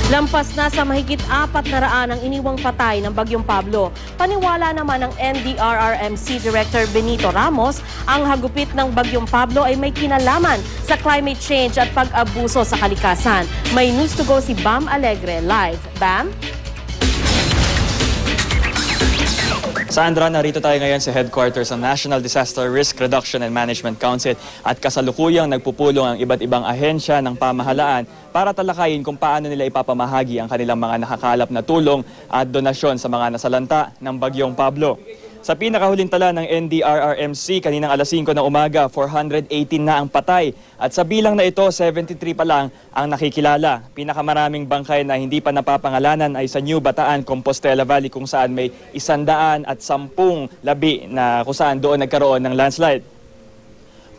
Lampas na sa mahigit 400 ang iniwang patay ng Bagyong Pablo. Paniwala naman ng NDRRMC Director Benito Ramos, ang hagupit ng Bagyong Pablo ay may kinalaman sa climate change at pag-abuso sa kalikasan. May news to go si Bam Alegre live. Bam? Sandra, narito tayo ngayon sa headquarters ng National Disaster Risk Reduction and Management Council at kasalukuyang nagpupulong ang iba't ibang ahensya ng pamahalaan para talakayin kung paano nila ipapamahagi ang kanilang mga nakakalap na tulong at donasyon sa mga nasalanta ng Bagyong Pablo. Sa pinakahuling tala ng NDRRMC, kaninang alas 5 ng umaga, 418 na ang patay. At sa bilang na ito, 73 pa lang ang nakikilala. Pinakamaraming bangkay na hindi pa napapangalanan ay sa New Bataan, Compostela Valley kung saan may 110 labi na kung saan doon nagkaroon ng landslide.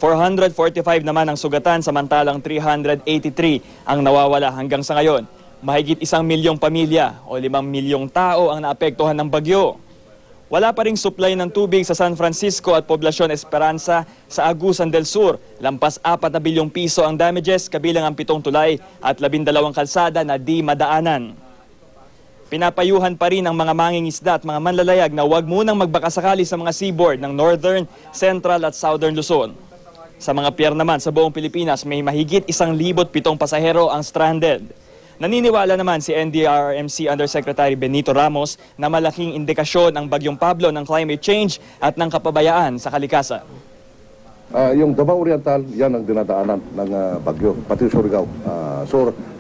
445 naman ang sugatan samantalang 383 ang nawawala hanggang sa ngayon. Mahigit 1 milyong pamilya o 5 milyong tao ang naapektuhan ng bagyo. Wala pa ring supply ng tubig sa San Francisco at Poblacion Esperanza sa Agusan del Sur. Lampas 4 na bilyong piso ang damages, kabilang ang 7 tulay at 12 kalsada na di madaanan. Pinapayuhan pa rin ang mga mangingisda at mga manlalayag na huwag munang magbakasakali sa mga seaboard ng Northern, Central at Southern Luzon. Sa mga pier naman sa buong Pilipinas, may mahigit 1,007 pasahero ang stranded. Naniniwala naman si NDRRMC Undersecretary Benito Ramos na malaking indikasyon ang Bagyong Pablo ng climate change at ng kapabayaan sa kalikasan. Yung Davao Oriental, yan ang dinadaanan ng bagyo, pati Surigao,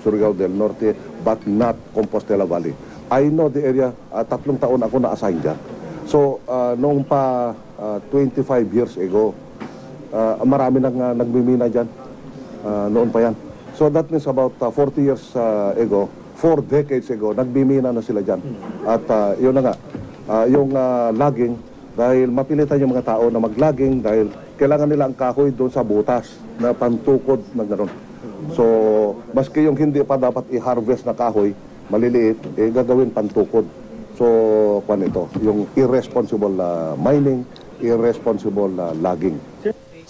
Surigao del Norte, but not Compostela Valley. I know the area, 3 taon ako na-assign dyan. So, noong pa 25 years ago, marami nang nagmimina dyan, noon pa yan. So that means about 40 years ago, 4 decades ago, nagbimina na sila dyan. At yun na nga, yung logging, dahil mapilitan yung mga tao na mag-logging dahil kailangan nila ang kahoy doon sa butas na pantukod na gano'n. So, maski yung hindi pa dapat i-harvest na kahoy, maliliit, gagawin pantukod. So, kwan ito, yung irresponsible mining, irresponsible logging.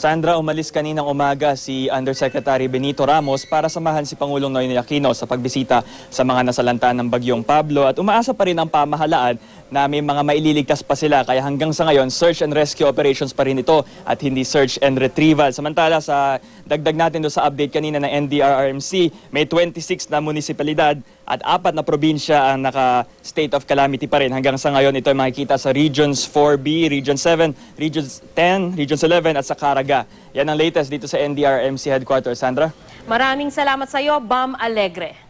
Sandra, umalis kaninang umaga si Undersecretary Benito Ramos para samahan si Pangulong Noynoy Aquino sa pagbisita sa mga nasalanta ng Bagyong Pablo at umaasa pa rin ang pamahalaan na may mga maililigtas pa sila kaya hanggang sa ngayon search and rescue operations pa rin ito at hindi search and retrieval. Samantala sa dagdag natin doon sa update kanina ng NDRRMC, may 26 na munisipalidad at 4 na probinsya ang naka-state of calamity pa rin. Hanggang sa ngayon, ito ay makikita sa Regions 4B, Region 7, Region 10, Region 11 at sa Caraga. Yan ang latest dito sa NDRRMC Headquarters. Sandra? Maraming salamat sa iyo, Bam Alegre.